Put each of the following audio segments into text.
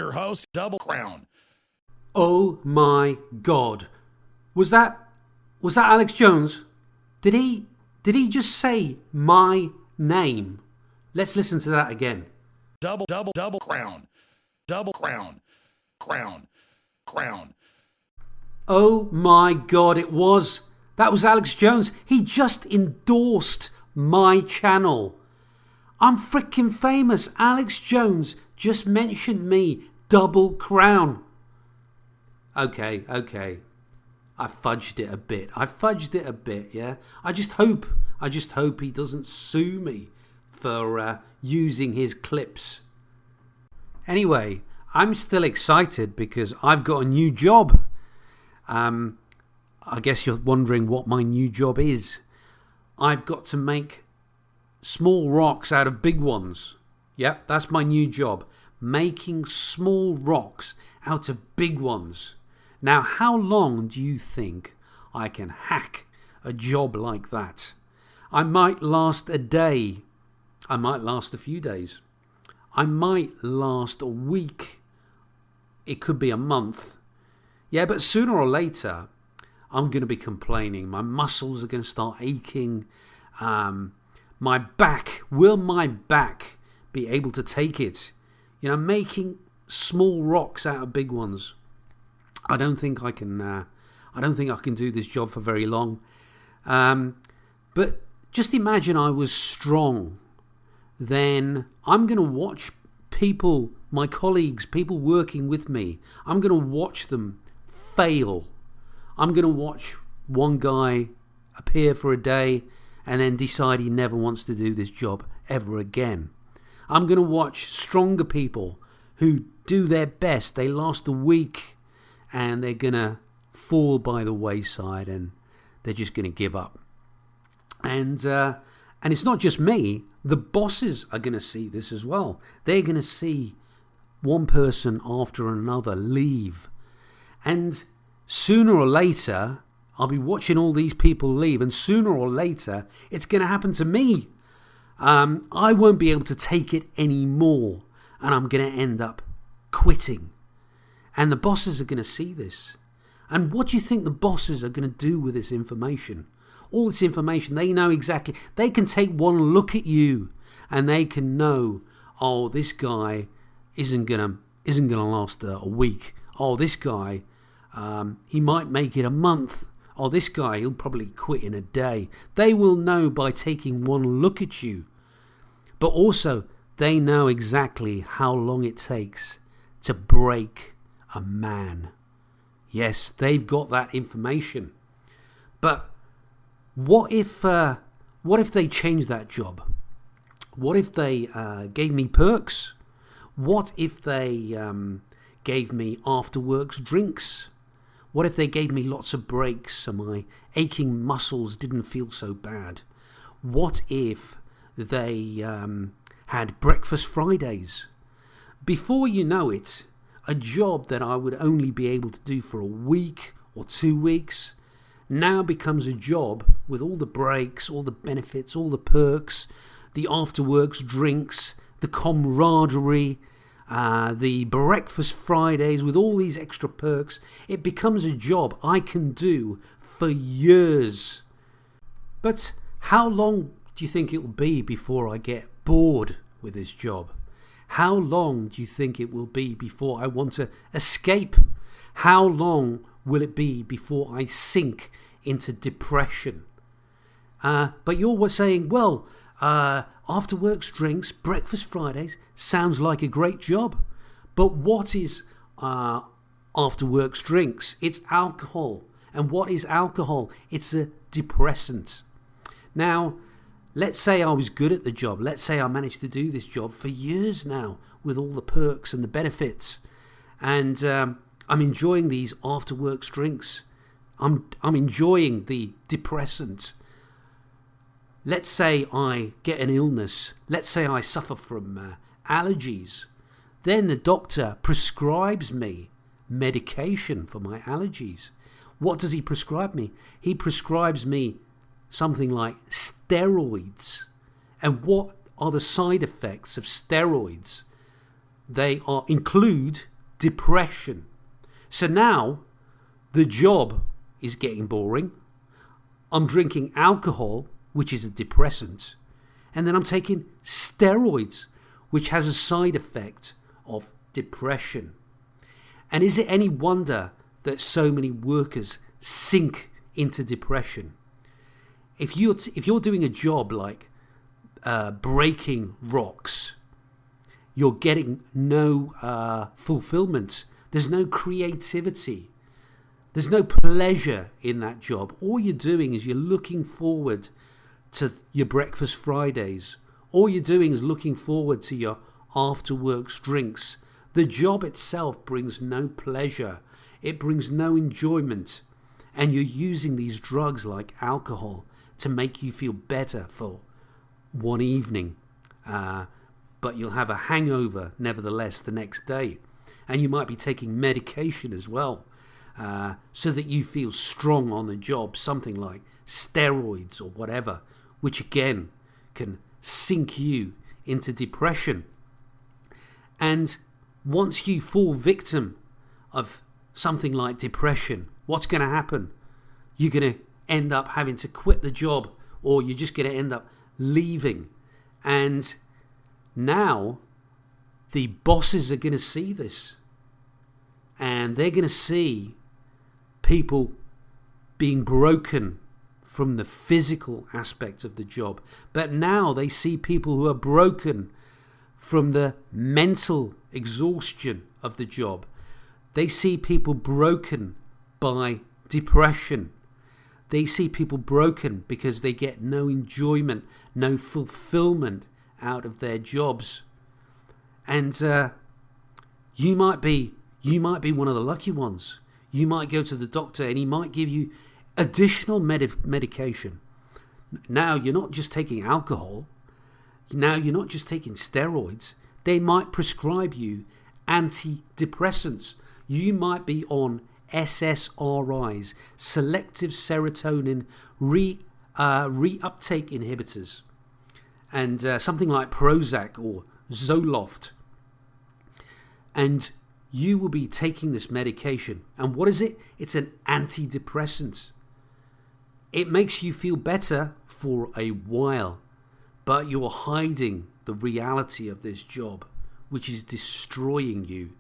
your host, Dubble Krown. Oh my God. Was that Alex Jones? Did he just say my name? Let's listen to that again. Double Krown. Double Krown. Krown. Oh my God, that was Alex Jones. He just endorsed my channel. I'm freaking famous. Alex Jones just mentioned me. Double Krown. Okay. I fudged it a bit, yeah. I just hope he doesn't sue me for using his clips. Anyway, I'm still excited because I've got a new job. I guess you're wondering what my new job is. I've got to make small rocks out of big ones. Yep, that's my new job. Making small rocks out of big ones. Now, how long do you think I can hack a job like that? I might last a day. I might last a few days. I might last a week. It could be a month. Yeah, but sooner or later, I'm going to be complaining. My muscles are going to start aching. My back, will my back be able to take it? You know, making small rocks out of big ones. I don't think I can do this job for very long. But just imagine I was strong. Then I'm going to watch people, my colleagues, people working with me. I'm going to watch them fail. I'm going to watch one guy appear for a day and then decide he never wants to do this job ever again. I'm going to watch stronger people who do their best. They last a week and they're going to fall by the wayside and they're just going to give up. And it's not just me. The bosses are going to see this as well. They're going to see one person after another leave. And sooner or later, I'll be watching all these people leave. And sooner or later, it's going to happen to me. I won't be able to take it anymore. And I'm going to end up quitting. And the bosses are going to see this. And what do you think the bosses are going to do with this information? All this information, they know exactly. They can take one look at you and they can know, oh, this guy isn't gonna last a week. Oh, this guy, he might make it a month. Oh, this guy, he'll probably quit in a day. They will know by taking one look at you. But also, they know exactly how long it takes to break a man. Yes, they've got that information. But what if they changed that job? What if they gave me perks? What if they gave me after-works drinks? What if they gave me lots of breaks so my aching muscles didn't feel so bad? What if they had breakfast Fridays? Before you know it, a job that I would only be able to do for a week or 2 weeks now becomes a job with all the breaks, all the benefits, all the perks, the after-works drinks, the camaraderie, the breakfast Fridays with all these extra perks. It becomes a job I can do for years. But how long do you think it will be before I get bored with this job? How long do you think it will be before I want to escape? How long will it be before I sink into depression? But you're saying, well, after works drinks, breakfast Fridays, sounds like a great job. But what is after works drinks? It's alcohol. And what is alcohol? It's a depressant. Now, let's say I was good at the job. Let's say I managed to do this job for years now with all the perks and the benefits. And I'm enjoying these after works drinks. I'm enjoying the depressant. Let's say I get an illness. Let's say I suffer from allergies. Then the doctor prescribes me medication for my allergies. What does he prescribe me? He prescribes me something like steroids. And what are the side effects of steroids? They include depression. So now the job is getting boring. I'm drinking alcohol, which is a depressant, and then I'm taking steroids, which has a side effect of depression. And is it any wonder that so many workers sink into depression? If you're doing a job like breaking rocks, you're getting no fulfillment. There's no creativity. There's no pleasure in that job. All you're doing is you're looking forward to your breakfast Fridays. All you're doing is looking forward to your after-works drinks. The job itself brings no pleasure. It brings no enjoyment. And you're using these drugs like alcohol to make you feel better for one evening. But you'll have a hangover, nevertheless, the next day. And you might be taking medication as well, so that you feel strong on the job, something like steroids or whatever, which again can sink you into depression. And once you fall victim of something like depression, what's going to happen? You're going to end up having to quit the job, or you're just going to end up leaving. And now the bosses are going to see this, and they're going to see people being broken from the physical aspect of the job. But now they see people who are broken from the mental exhaustion of the job. They see people broken by depression. They see people broken because they get no enjoyment, no fulfillment out of their jobs. And you might be one of the lucky ones. You might go to the doctor and he might give you additional medication. Now you're not just taking alcohol. Now you're not just taking steroids. They might prescribe you antidepressants. You might be on SSRIs, selective serotonin reuptake inhibitors, and something like Prozac or Zoloft. And you will be taking this medication. And what is it? It's an antidepressant. It makes you feel better for a while, but you're hiding the reality of this job, which is destroying you.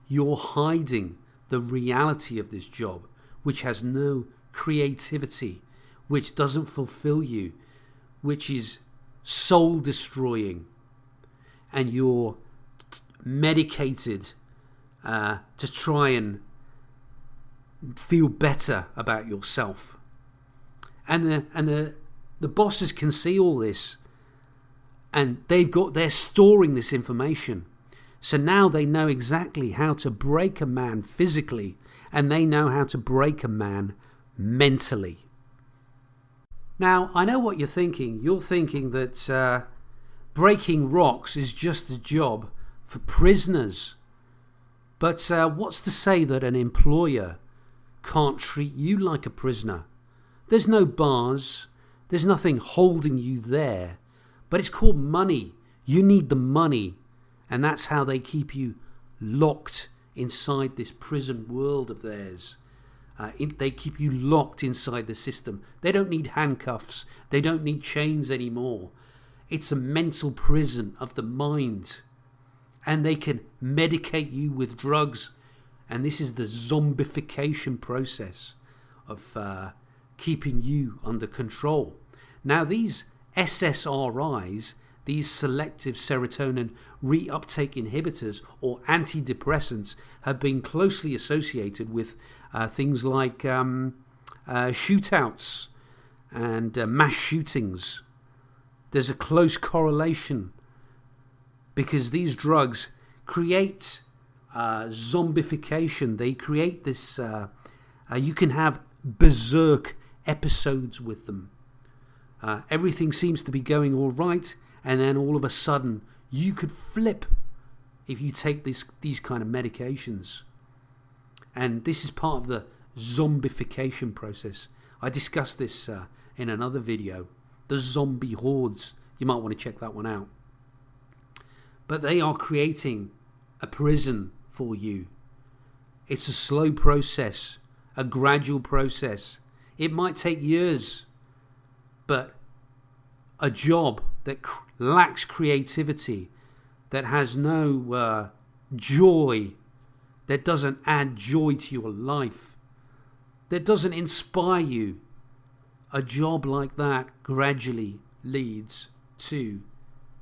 You're hiding the reality of this job, which has no creativity, which doesn't fulfill you, which is soul destroying. And you're medicated to try and feel better about yourself. And the bosses can see all this, and they're storing this information. So now they know exactly how to break a man physically, and they know how to break a man mentally. Now, I know what you're thinking. You're thinking that breaking rocks is just a job for prisoners. But what's to say that an employer can't treat you like a prisoner? There's no bars. There's nothing holding you there. But it's called money. You need the money. And that's how they keep you locked inside this prison world of theirs. They keep you locked inside the system. They don't need handcuffs. They don't need chains anymore. It's a mental prison of the mind. And they can medicate you with drugs. And this is the zombification process of keeping you under control. Now, these SSRIs, these selective serotonin reuptake inhibitors or antidepressants, have been closely associated with things like shootouts and mass shootings. There's a close correlation because these drugs create zombification. They create this, you can have berserk episodes with them. Everything seems to be going all right, and then all of a sudden you could flip if you take these kind of medications. And this is part of the zombification process. I discussed this in another video, the zombie hordes. You might want to check that one out. But they are creating a prison for you. It's a slow process, a gradual process. It might take years, but a job that lacks creativity, that has no joy, that doesn't add joy to your life, that doesn't inspire you, a job like that gradually leads to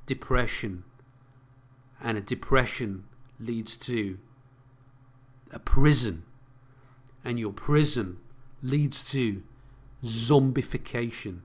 depression, and a depression leads to a prison, and your prison leads to zombification.